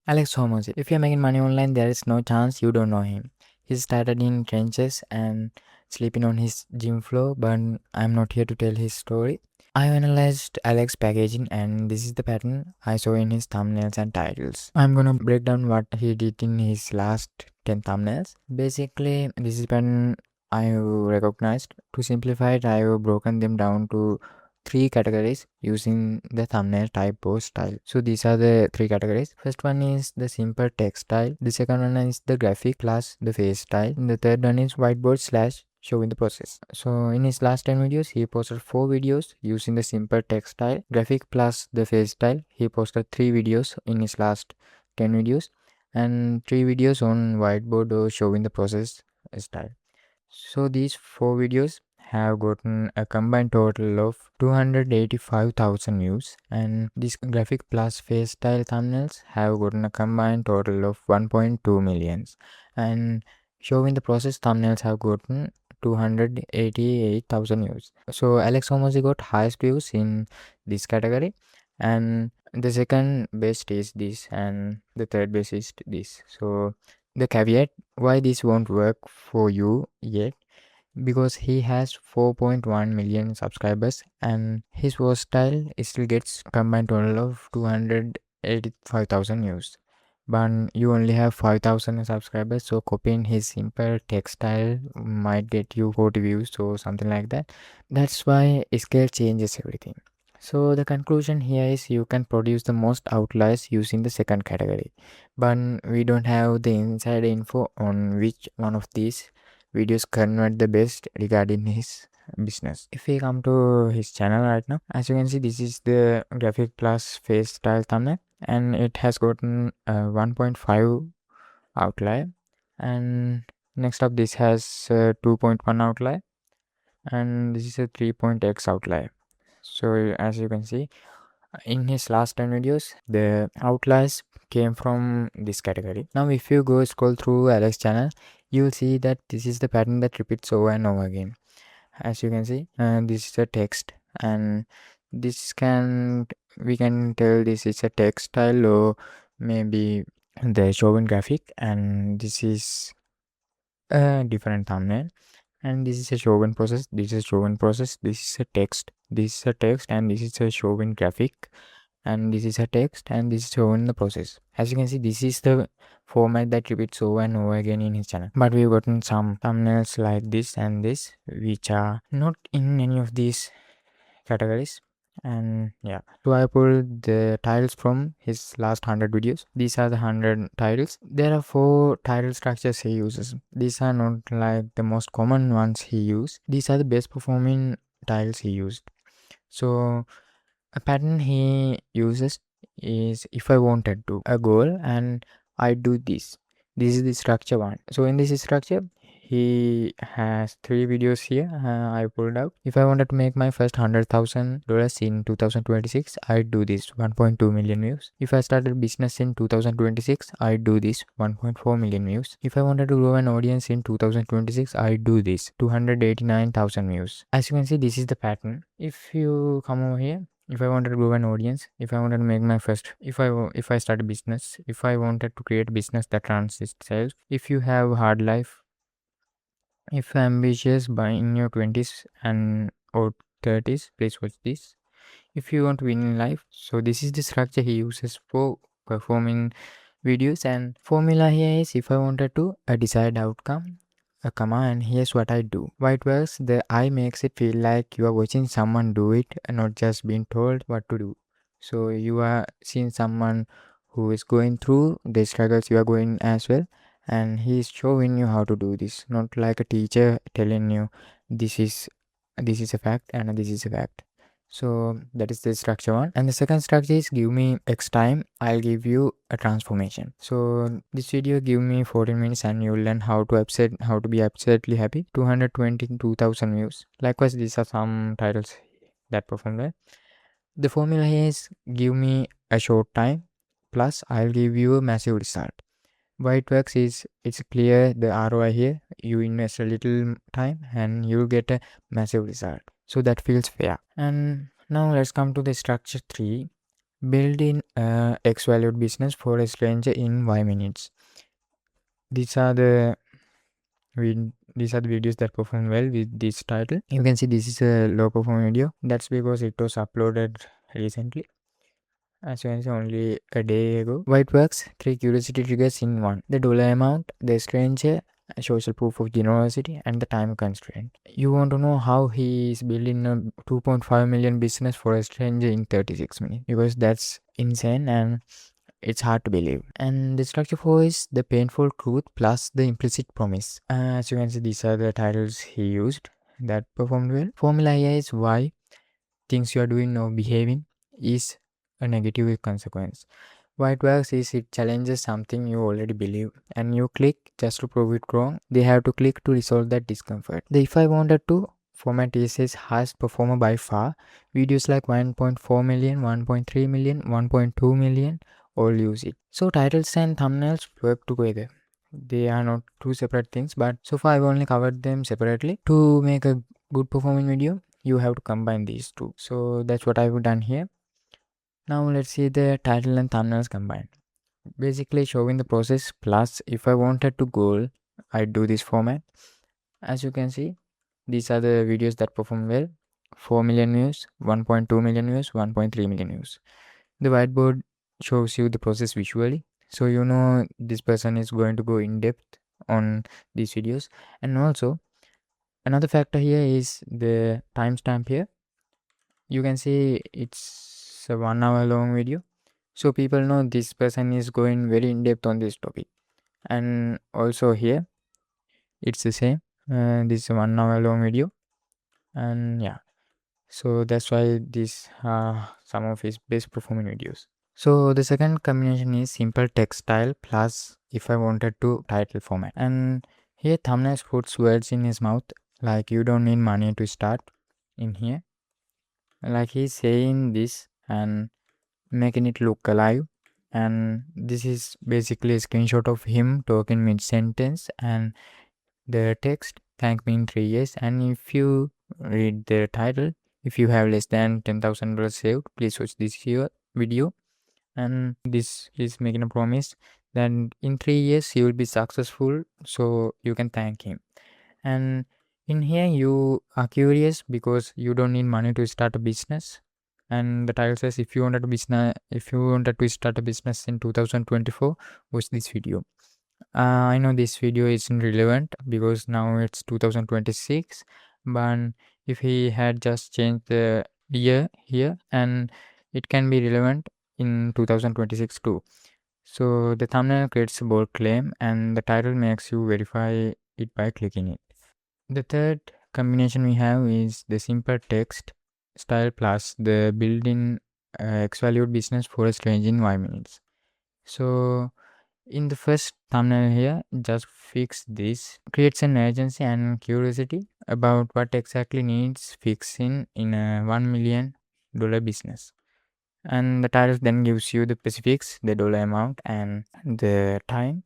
Alex Hormozi. If you're making money online, there is no chance you don't know him. He started in trenches and sleeping on his gym floor, but I'm not here to tell his story. I analyzed Alex's packaging and this is the pattern I saw in his thumbnails and titles. I'm gonna break down what he did in his last 10 thumbnails. Basically, this is pattern I recognized. To simplify it, I've broken them down to three categories using the thumbnail type post style. So these are the three categories. First one is the simple text style. The second one is the graphic plus the face style. And the third one is whiteboard slash showing the process. So in his last 10 videos, he posted 4 videos using the simple text style, graphic plus the face style. He posted 3 videos in his last 10 videos and 3 videos on whiteboard or showing the process style. So these 4 videos have gotten a combined total of 285,000 views, and these graphic plus face style thumbnails have gotten a combined total of 1.2 millions, and showing the process thumbnails have gotten 288,000 views. So Alex Hormozi got highest views in this category, and the second best is this, and the third best is this. So the caveat why this won't work for you yet, because he has 4.1 million subscribers and his voice style still gets combined total of 285,000 views, but you only have 5,000 subscribers, so copying his simple text style might get you 40 views or something like that. That's why scale changes everything. So the conclusion here is you can produce the most outliers using the second category, but we don't have the inside info on which one of these videos convert the best regarding his business. If we come to his channel right now, as you can see, this is the graphic plus face style thumbnail and it has gotten a 1.5 outlier, and next up this has a 2.1 outlier, and this is a 3.x outlier. So as you can see, in his last 10 videos, the outliers came from this category. Now if you go scroll through Alex channel, you'll see that this is the pattern that repeats over and over again. As you can see, this is a text, and this can we can tell this is a text style or maybe the shown graphic, and this is a different thumbnail, and this is a shown process, this is a shown process, this is a text, this is a text, and this is a shown graphic, and this is a text, and this is shown the process. As you can see, this is the format that repeats over and over again in his channel, but we've gotten some thumbnails like this and this which are not in any of these categories. And yeah, so I pulled the titles from his last 100 videos. These are the 100 titles. There are 4 title structures he uses. These are not like the most common ones he used. These are the best performing titles he used. So a pattern he uses is, if I wanted to a goal and I do this. This is the structure one. So in this structure, he has 3 videos here. I pulled out. If I wanted to make my first $100,000 in 2026, I do this 1.2 million views. If I started business in 2026, I do this 1.4 million views. If I wanted to grow an audience in 2026, I do this 289,000 views. As you can see, this is the pattern. If you come over here, if I wanted to grow an audience, if I wanted to make my first, if I start a business, if I wanted to create a business that runs itself, if you have hard life, if ambitious by in your 20s and or 30s, please watch this. If you want to win in life, so this is the structure he uses for performing videos. And formula here is, if I wanted to a desired outcome, a comma, and here's what I do. Why it works, the I makes it feel like you are watching someone do it and not just being told what to do. So you are seeing someone who is going through the struggles you are going as well, and he is showing you how to do this, not like a teacher telling you this is a fact and this is a fact. So that is the structure one. And the second structure is, give me X time, I'll give you a transformation. So this video give me 14 minutes and you'll learn how to be absolutely happy. 222,000 views. Likewise, these are some titles that perform well. The formula here is, give me a short time plus I'll give you a massive result. Why it works is, it's clear the ROI here. You invest a little time and you get a massive result. So that feels fair. And now let's come to the structure 3. Build in a X valued business for a stranger in 5 minutes. These are the these are the videos that perform well with this title. You can see this is a low performing video. That's because it was uploaded recently. As you can see, only a day ago. Why it works? 3 curiosity triggers in one. The dollar amount, the stranger, a social proof of generosity, and the time constraint. You want to know how he is building a 2.5 million business for a stranger in 36 minutes, because that's insane and it's hard to believe. And the structure 4 is the painful truth plus the implicit promise. As you can see, these are the titles he used that performed well. Formula here is why things you are doing or behaving is a negative consequence. Why it works is it challenges something you already believe and you click just to prove it wrong. They have to click to resolve that discomfort. The if I wanted to format is his highest performer by far. Videos like 1.4 million, 1.3 million, 1.2 million all use it. So titles and thumbnails work together. They are not two separate things, but so far I've only covered them separately. To make a good performing video, you have to combine these two. So that's what I've done here. Now let's see the title and thumbnails combined. Basically showing the process, plus if I wanted to goal, I do this format. As you can see, these are the videos that perform well. 4 million views, 1.2 million views, 1.3 million views. The whiteboard shows you the process visually, so you know this person is going to go in depth on these videos. And also another factor here is the timestamp here. You can see it's a 1 hour long video, so people know this person is going very in depth on this topic. And also here it's the same, this is a 1 hour long video, and yeah, so that's why these are some of his best performing videos. So the second combination is simple text style plus if I wanted to title format. And here thumbnails puts words in his mouth, like you don't need money to start in here. Like he's saying this and making it look alive. And this is basically a screenshot of him talking mid sentence and the text thank me in 3 years. And if you read the title, if you have less than $10,000 saved, please watch this here video. And this is making a promise that in 3 years he will be successful, so you can thank him. And in here you are curious because you don't need money to start a business. And the title says if you wanted to start a business in 2024, watch this video. I know this video isn't relevant because now it's 2026, but if he had just changed the year here, and it can be relevant in 2026 too. So the thumbnail creates a bold claim and the title makes you verify it by clicking it. The third combination we have is the simple text style plus the built-in X-valued business for a strange in 5 minutes. So in the first thumbnail here, just fix this. Creates an urgency and curiosity about what exactly needs fixing in a $1 million business. And the title then gives you the specifics, the dollar amount and the time.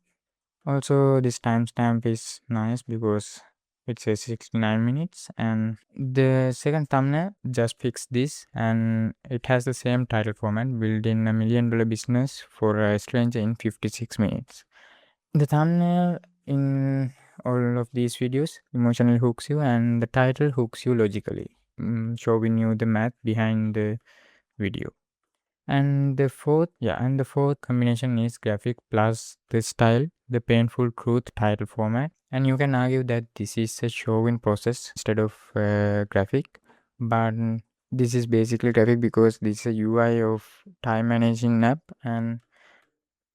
Also this timestamp is nice because it says 69 minutes. And the second thumbnail just fix this and it has the same title format, build in $1 million business for a stranger in 56 minutes. The thumbnail in all of these videos emotionally hooks you and the title hooks you logically, showing you the math behind the video. And the fourth combination is graphic plus the style, the painful truth title format. And you can argue that this is a showing process instead of graphic, but this is basically graphic because this is a UI of time managing app. And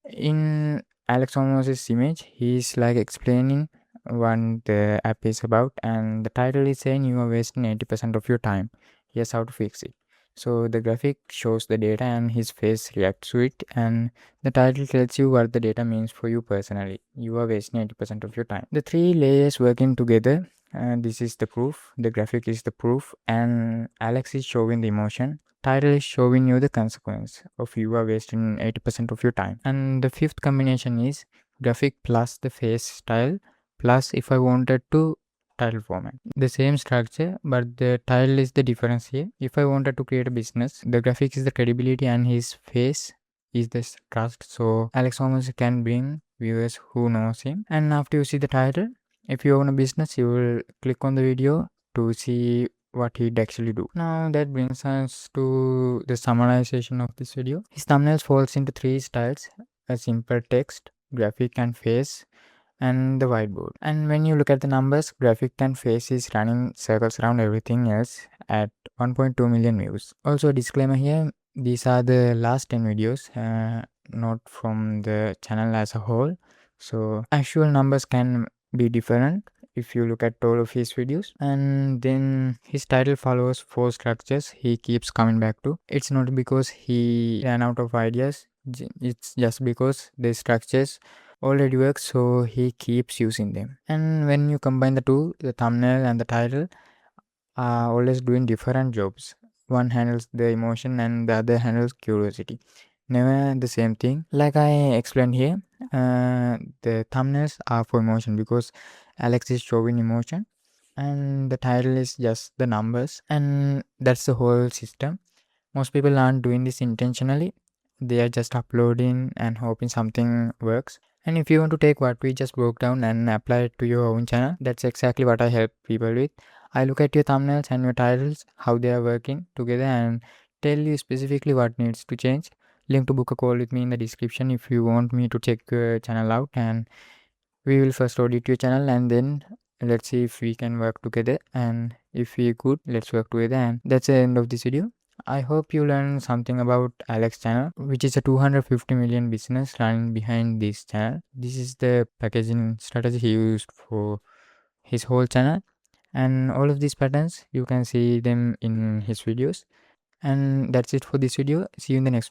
in Alex Hormozi's image, he's like explaining what the app is about, and the title is saying you are wasting 80% of your time. Here's how to fix it. So the graphic shows the data and his face reacts to it, and the title tells you what the data means for you personally. You are wasting 80% of your time. The three layers working together, and this is the proof. The graphic is the proof, and Alex is showing the emotion. Title is showing you the consequence of you are wasting 80% of your time. And the fifth combination is graphic plus the face style plus if I wanted to title format. The same structure, but the title is the difference here. If I wanted to create a business, the graphics is the credibility and his face is the trust. So Alex Hormozi can bring viewers who knows him. And after you see the title, if you own a business, you will click on the video to see what he'd actually do. Now that brings us to the summarization of this video. His thumbnails falls into three styles: a simple text, graphic and face, and the whiteboard. And when you look at the numbers, graphic and face is running circles around everything else at 1.2 million views. Also, a disclaimer here, these are the last 10 videos, not from the channel as a whole. So actual numbers can be different if you look at all of his videos. And then his title follows four structures he keeps coming back to. It's not because he ran out of ideas, it's just because the structures already work, so he keeps using them. And when you combine the two, the thumbnail and the title are always doing different jobs. One handles the emotion and the other handles curiosity, never the same thing. Like I explained here, the thumbnails are for emotion because Alex is showing emotion, and the title is just the numbers, and that's the whole system. Most people aren't doing this intentionally, they are just uploading and hoping something works. And if you want to take what we just broke down and apply it to your own channel, that's exactly what I help people with. I look at your thumbnails and your titles, how they are working together, and tell you specifically what needs to change. Link to book a call with me in the description if you want me to check your channel out, and we will first audit your channel and then let's see if we can work together, and if we could, let's work together. And that's the end of this video. I hope you learned something about Alex channel, which is a 250 million business running behind this channel. This is the packaging strategy he used for his whole channel, and all of these patterns you can see them in his videos. And that's it for this video. See you in the next